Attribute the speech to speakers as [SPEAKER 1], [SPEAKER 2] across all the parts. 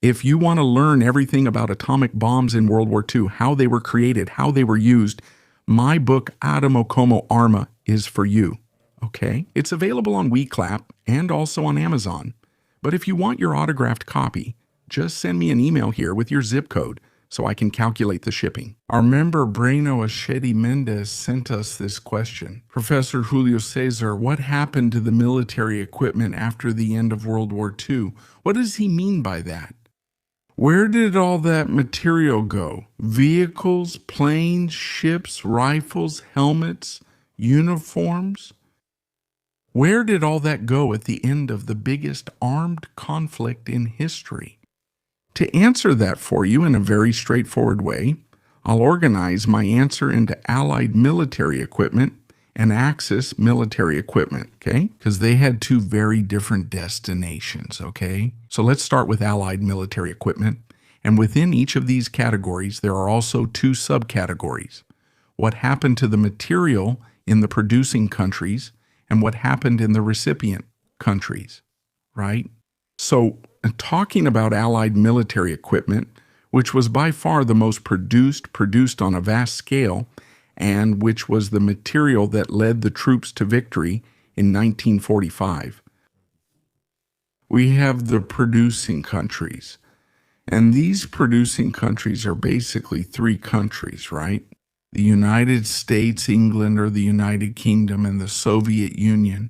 [SPEAKER 1] If you want to learn everything about atomic bombs in World War II, how they were created, how they were used, my book, Atomo Como Arma, is for you. Okay? It's available on WeClap and also on Amazon. But if you want your autographed copy, just send me an email here with your zip code so I can calculate the shipping. Our member Breno Achetti Mendez sent us this question. Professor Julio Cesar, what happened to the military equipment after the end of World War II? What does he mean by that? Where did all that material go? Vehicles, planes, ships, rifles, helmets, uniforms? Where did all that go at the end of the biggest armed conflict in history? To answer that for you in a very straightforward way, I'll organize my answer into Allied military equipment and Axis military equipment, okay? Because they had two very different destinations, okay? So let's start with Allied military equipment. And within each of these categories, there are also two subcategories. What happened to the material in the producing countries and what happened in the recipient countries, right? So talking about Allied military equipment, which was by far the most produced on a vast scale, and which was the material that led the troops to victory in 1945. We have the producing countries, and these producing countries are basically three countries, right? The United States, England, or the United Kingdom, and the Soviet Union.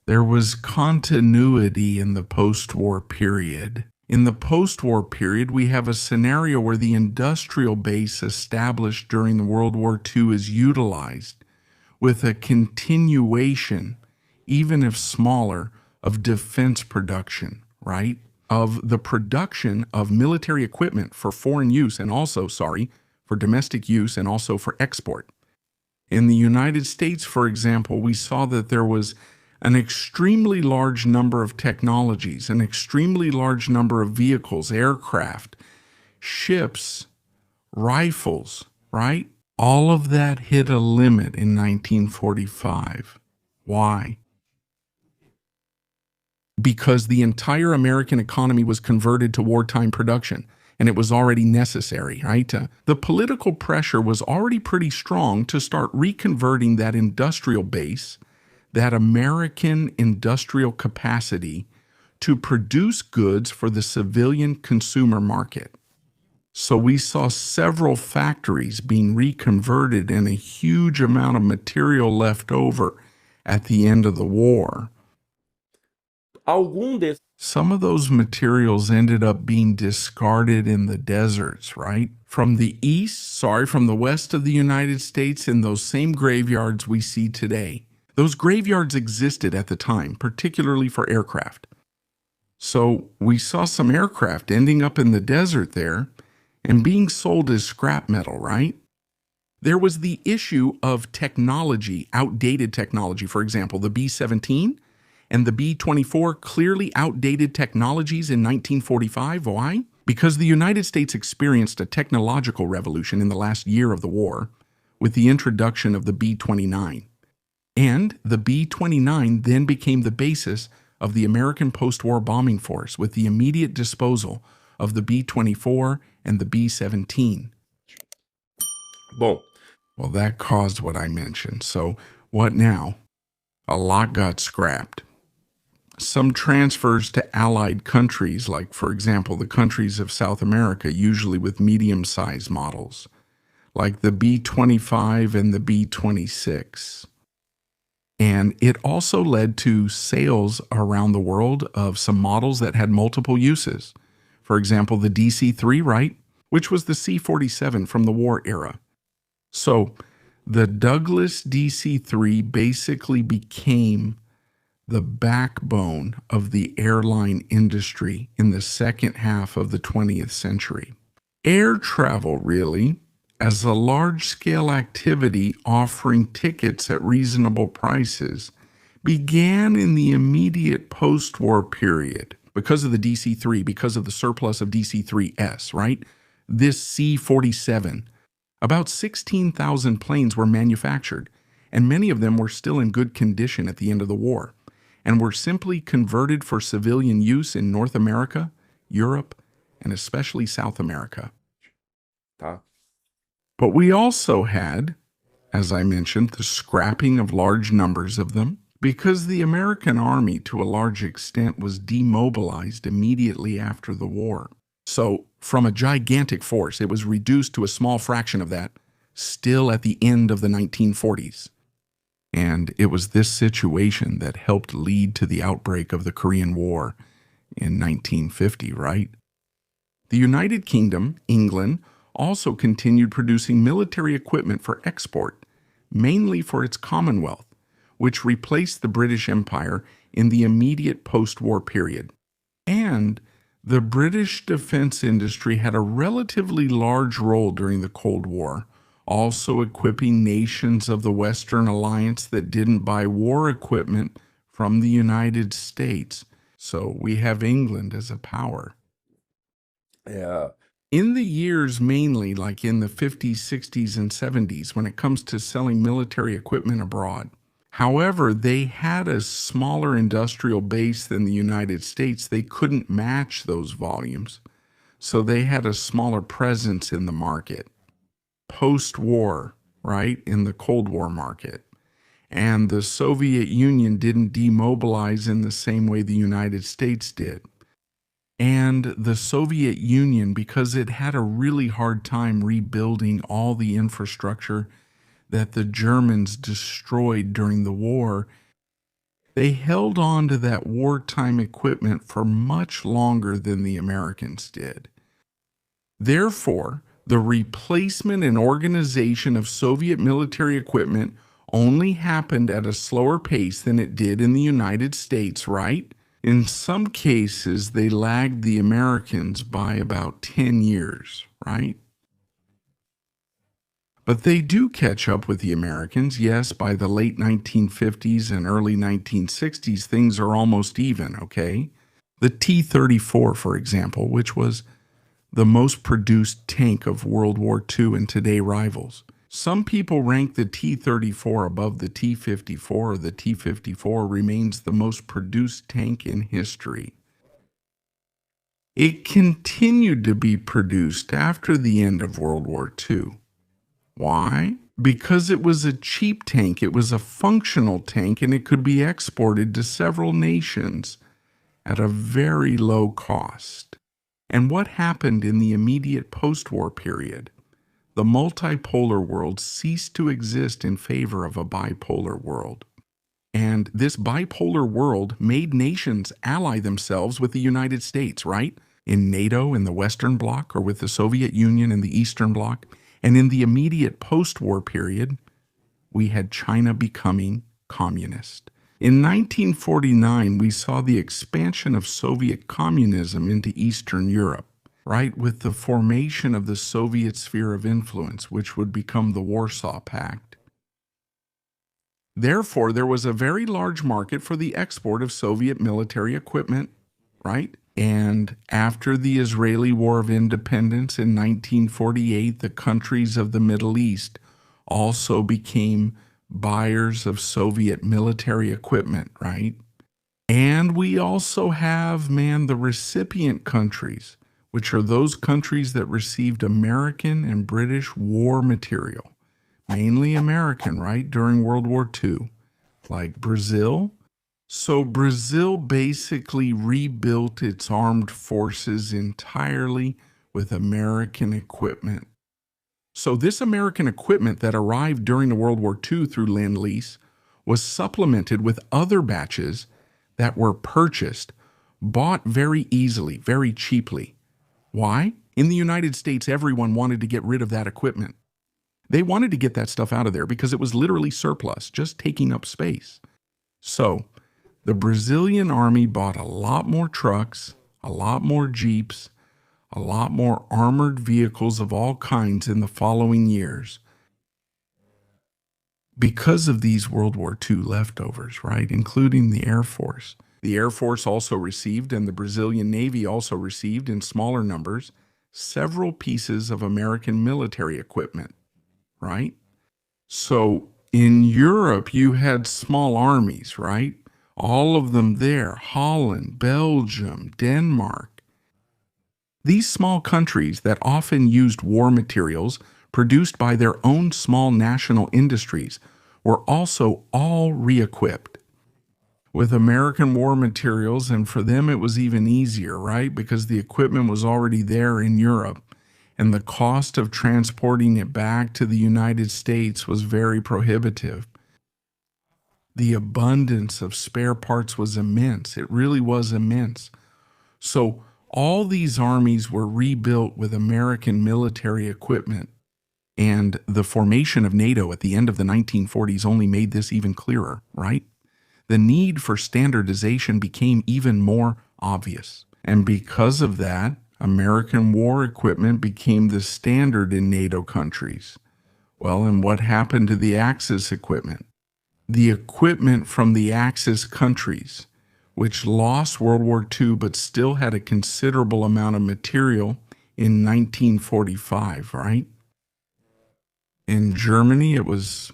[SPEAKER 1] There was continuity in the post-war period. In the post-war period, we have a scenario where the industrial base established during the World War II is utilized with a continuation, even if smaller, of defense production, right? Of the production of military equipment for foreign use and also, for domestic use and also for export. In the United States, for example, we saw that there was an extremely large number of technologies, an extremely large number of vehicles, aircraft, ships, rifles, right? All of that hit a limit in 1945. Why? Because the entire American economy was converted to wartime production, and it was already necessary, right? The political pressure was already pretty strong to start reconverting that industrial base, that American industrial capacity, to produce goods for the civilian consumer market. So we saw several factories being reconverted and a huge amount of material left over at the end of the war. Some of those materials ended up being discarded in the deserts, right? From the west of the United States, in those same graveyards we see today. Those graveyards existed at the time, particularly for aircraft. So we saw some aircraft ending up in the desert there and being sold as scrap metal, right? There was the issue of technology, outdated technology. For example, the B-17 and the B-24, clearly outdated technologies in 1945. Why? Because the United States experienced a technological revolution in the last year of the war with the introduction of the B-29. And the B-29 then became the basis of the American post-war bombing force with the immediate disposal of the B-24 and the B-17. Well, that caused what I mentioned. So what now? A lot got scrapped. Some transfers to allied countries, like, for example, the countries of South America, usually with medium-sized models, like the B-25 and the B-26. And it also led to sales around the world of some models that had multiple uses. For example, the DC-3, right? Which was the C-47 from the war era. So the Douglas DC-3 basically became the backbone of the airline industry in the second half of the 20th century. Air travel, really, as a large-scale activity offering tickets at reasonable prices, began in the immediate post-war period because of the DC-3, because of the surplus of DC-3S, right? This C-47. About 16,000 planes were manufactured, and many of them were still in good condition at the end of the war, and were simply converted for civilian use in North America, Europe, and especially South America.
[SPEAKER 2] Tá.
[SPEAKER 1] But we also had, as I mentioned, the scrapping of large numbers of them, because the American army, to a large extent, was demobilized immediately after the war. So, from a gigantic force, it was reduced to a small fraction of that, still at the end of the 1940s. And it was this situation that helped lead to the outbreak of the Korean War in 1950, right? The United Kingdom, England, also continued producing military equipment for export, mainly for its Commonwealth, which replaced the British Empire in the immediate post-war period. And the British defense industry had a relatively large role during the Cold War, also equipping nations of the Western Alliance that didn't buy war equipment from the United States. So we have England as a power.
[SPEAKER 2] Yeah.
[SPEAKER 1] In the years mainly, like in the 50s, 60s, and 70s, when it comes to selling military equipment abroad. However, they had a smaller industrial base than the United States. They couldn't match those volumes, so they had a smaller presence in the market. Post-war, right, in the Cold War market. And the Soviet Union didn't demobilize in the same way the United States did. And the Soviet Union, because it had a really hard time rebuilding all the infrastructure that the Germans destroyed during the war, they held on to that wartime equipment for much longer than the Americans did. Therefore, the replacement and organization of Soviet military equipment only happened at a slower pace than it did in the United States, right? In some cases, they lagged the Americans by about 10 years, right? But they do catch up with the Americans. Yes, by the late 1950s and early 1960s, things are almost even, okay? The T-34, for example, which was the most produced tank of World War II and today rivals. Some people rank the T-34 above the T-54, or the T-54 remains the most produced tank in history. It continued to be produced after the end of World War II. Why? Because it was a cheap tank, it was a functional tank, and it could be exported to several nations at a very low cost. And what happened in the immediate post-war period? The multipolar world ceased to exist in favor of a bipolar world. And this bipolar world made nations ally themselves with the United States, right? In NATO in the Western Bloc, or with the Soviet Union in the Eastern Bloc. And in the immediate post-war period, we had China becoming communist. In 1949, we saw the expansion of Soviet communism into Eastern Europe, right, with the formation of the Soviet sphere of influence, which would become the Warsaw Pact. Therefore, there was a very large market for the export of Soviet military equipment, right? And after the Israeli War of Independence in 1948, the countries of the Middle East also became buyers of Soviet military equipment, right? And we also have, the recipient countries, which are those countries that received American and British war material, mainly American, right, during World War II, like Brazil. So Brazil basically rebuilt its armed forces entirely with American equipment. So this American equipment that arrived during the World War II through Lend-Lease was supplemented with other batches that were purchased, bought very easily, very cheaply. Why? In the United States, everyone wanted to get rid of that equipment. They wanted to get that stuff out of there because it was literally surplus, just taking up space. So the Brazilian army bought a lot more trucks, a lot more Jeeps, a lot more armored vehicles of all kinds in the following years because of these World War II leftovers, right, including the Air Force. The Air Force also received, and the Brazilian Navy also received in smaller numbers, several pieces of American military equipment, right? So in Europe, you had small armies, right? All of them there, Holland, Belgium, Denmark. These small countries that often used war materials produced by their own small national industries were also all re-equipped with American war materials, and for them it was even easier, right? Because the equipment was already there in Europe, and the cost of transporting it back to the United States was very prohibitive. The abundance of spare parts was immense. It really was immense. So all these armies were rebuilt with American military equipment, and the formation of NATO at the end of the 1940s only made this even clearer, right? The need for standardization became even more obvious. And because of that, American war equipment became the standard in NATO countries. Well, and what happened to the Axis equipment? The equipment from the Axis countries, which lost World War II but still had a considerable amount of material in 1945, right? In Germany, it was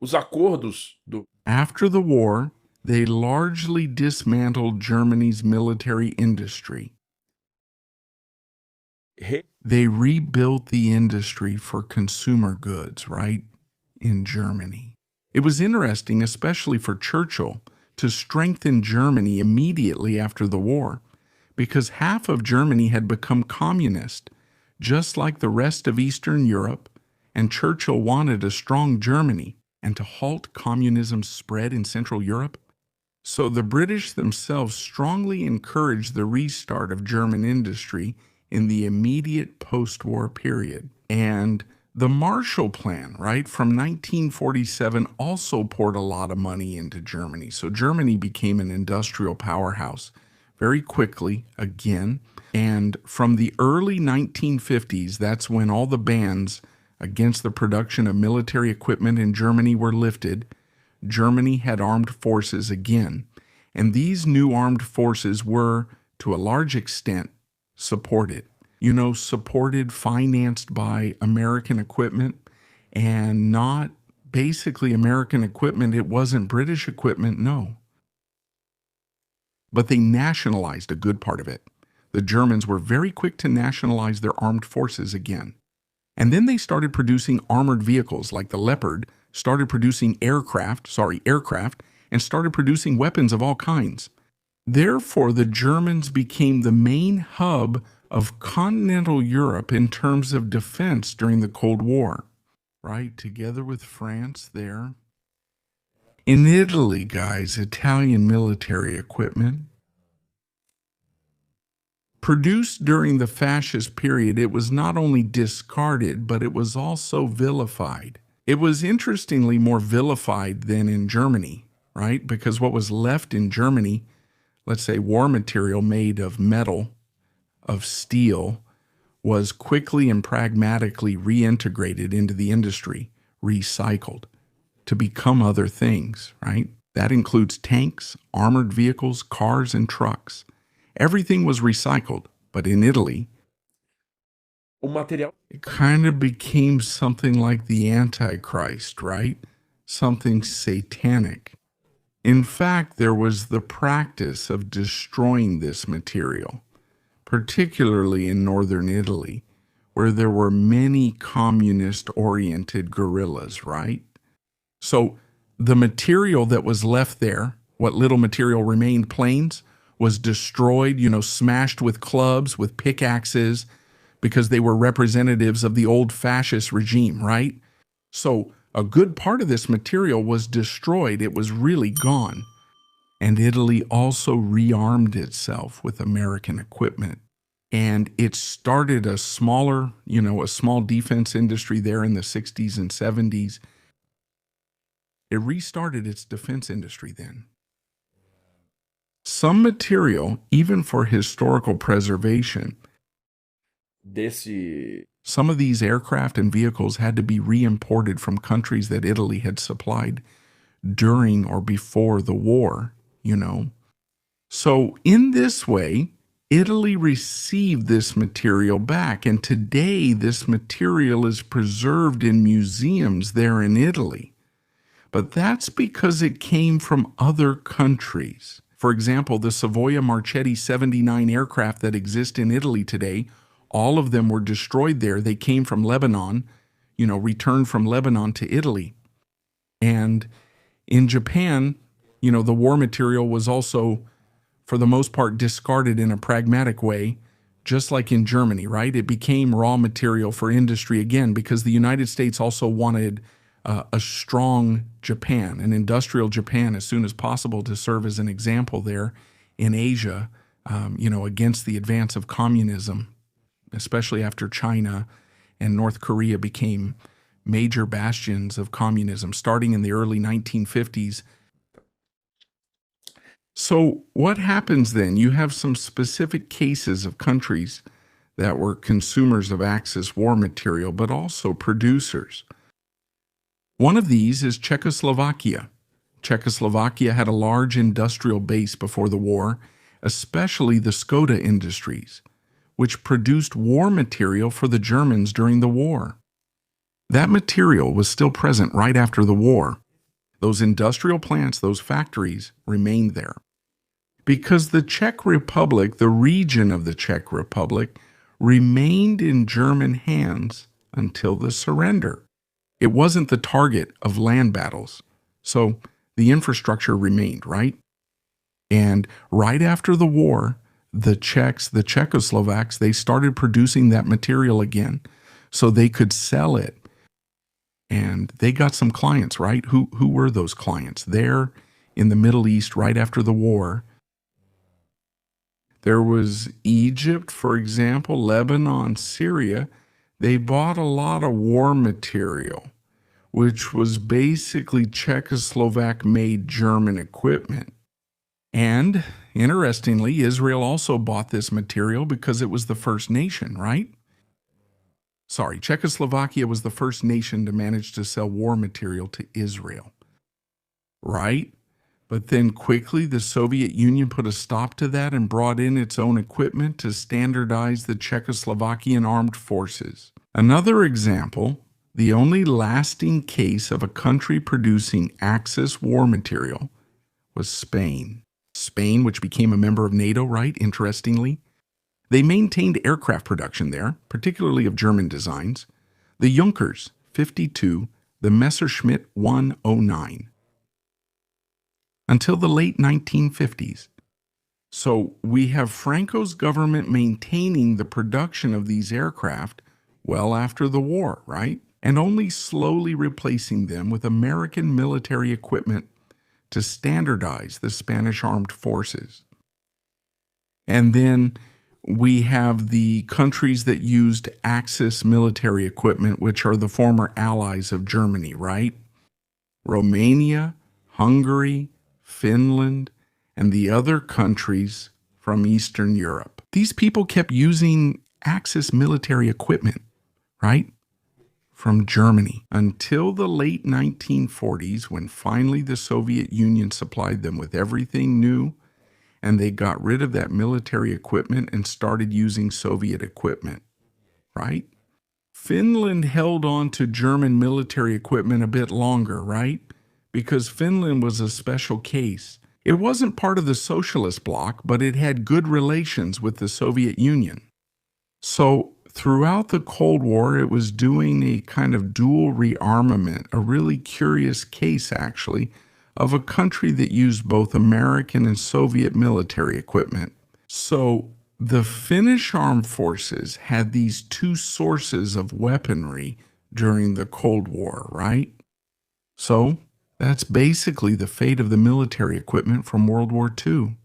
[SPEAKER 2] Os acordos do
[SPEAKER 1] after the war, they largely dismantled Germany's military industry.
[SPEAKER 2] re-
[SPEAKER 1] They rebuilt the industry for consumer goods, right, in Germany. It was interesting, especially for Churchill, to strengthen Germany immediately after the war, because half of Germany had become communist, just like the rest of Eastern Europe, and Churchill wanted a strong Germany and to halt communism's spread in Central Europe. So the British themselves strongly encouraged the restart of German industry in the immediate post-war period. And the Marshall Plan, right, from 1947 also poured a lot of money into Germany. So Germany became an industrial powerhouse very quickly again. And from the early 1950s, that's when all the bans against the production of military equipment in Germany were lifted. Germany had armed forces again. And these new armed forces were, to a large extent, supported. Supported, financed by American equipment, and not basically American equipment. It wasn't British equipment, no. But they nationalized a good part of it. The Germans were very quick to nationalize their armed forces again. And then they started producing armored vehicles like the Leopard, started producing aircraft, and started producing weapons of all kinds. Therefore, the Germans became the main hub of continental Europe in terms of defense during the Cold War, right? Together with France there. In Italy, guys, Italian military equipment. Produced during the fascist period, it was not only discarded, but it was also vilified. It was interestingly more vilified than in Germany, right? Because what was left in Germany, let's say war material made of metal, of steel, was quickly and pragmatically reintegrated into the industry, recycled, to become other things, right? That includes tanks, armored vehicles, cars, and trucks. Everything was recycled, but in Italy,
[SPEAKER 2] o material
[SPEAKER 1] it kind of became something like the Antichrist, right? Something satanic. In fact, there was the practice of destroying this material, particularly in northern Italy, where there were many communist-oriented guerrillas, right? So the material that was left there, what little material remained, planes, was destroyed, smashed with clubs, with pickaxes, because they were representatives of the old fascist regime, right? So a good part of this material was destroyed. It was really gone. And Italy also rearmed itself with American equipment. And it started a small defense industry there in the 60s and 70s. It restarted its defense industry then. Some material, even for historical preservation, some of these aircraft and vehicles had to be re-imported from countries that Italy had supplied during or before the war, So in this way, Italy received this material back, and today this material is preserved in museums there in Italy. But that's because it came from other countries. For example, the Savoia Marchetti 79 aircraft that exist in Italy today, all of them were destroyed there. They came from Lebanon, returned from Lebanon to Italy. And in Japan, the war material was also, for the most part, discarded in a pragmatic way, just like in Germany, right? It became raw material for industry again because the United States also wanted a strong Japan, an industrial Japan, as soon as possible to serve as an example there in Asia, against the advance of communism, especially after China and North Korea became major bastions of communism starting in the early 1950s. So what happens then? You have some specific cases of countries that were consumers of Axis war material, but also producers. One of these is Czechoslovakia. Czechoslovakia had a large industrial base before the war, especially the Skoda industries, which produced war material for the Germans during the war. That material was still present right after the war. Those industrial plants, those factories, remained there. Because the Czech Republic, the region of the Czech Republic, remained in German hands until the surrender. It wasn't the target of land battles, so the infrastructure remained, right? And right after the war, the Czechs, the Czechoslovaks, they started producing that material again so they could sell it. And they got some clients, right? Who were those clients? There in the Middle East right after the war, there was Egypt, for example, Lebanon, Syria. They bought a lot of war material, which was basically Czechoslovak-made German equipment. And, interestingly, Israel also bought this material because it was the first nation, right? Sorry, Czechoslovakia was the first nation to manage to sell war material to Israel, right? But then quickly the Soviet Union put a stop to that and brought in its own equipment to standardize the Czechoslovakian armed forces. Another example, the only lasting case of a country producing Axis war material was Spain. Spain, which became a member of NATO, right? Interestingly. They maintained aircraft production there, particularly of German designs. The Junkers 52, the Messerschmitt 109. Until the late 1950s. So we have Franco's government maintaining the production of these aircraft well after the war, right? And only slowly replacing them with American military equipment to standardize the Spanish armed forces. And then we have the countries that used Axis military equipment, which are the former allies of Germany, right? Romania, Hungary, Finland, and the other countries from Eastern Europe. These people kept using Axis military equipment, right? From Germany until the late 1940s, when finally the Soviet Union supplied them with everything new, and they got rid of that military equipment and started using Soviet equipment, right? Finland held on to German military equipment a bit longer, right? Because Finland was a special case. It wasn't part of the socialist bloc, but it had good relations with the Soviet Union. So throughout the Cold War, it was doing a kind of dual rearmament, a really curious case, actually, of a country that used both American and Soviet military equipment. So the Finnish armed forces had these two sources of weaponry during the Cold War, right? So that's basically the fate of the military equipment from World War II.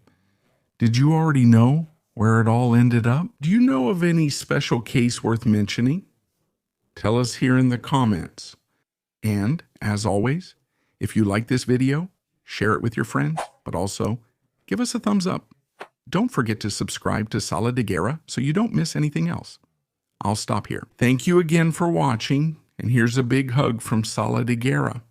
[SPEAKER 1] Did you already know where it all ended up? Do you know of any special case worth mentioning? Tell us here in the comments. And, as always, if you like this video, share it with your friends, but also give us a thumbs up. Don't forget to subscribe to Sala de Guerra so you don't miss anything else. I'll stop here. Thank you again for watching, and here's a big hug from Sala de Guerra.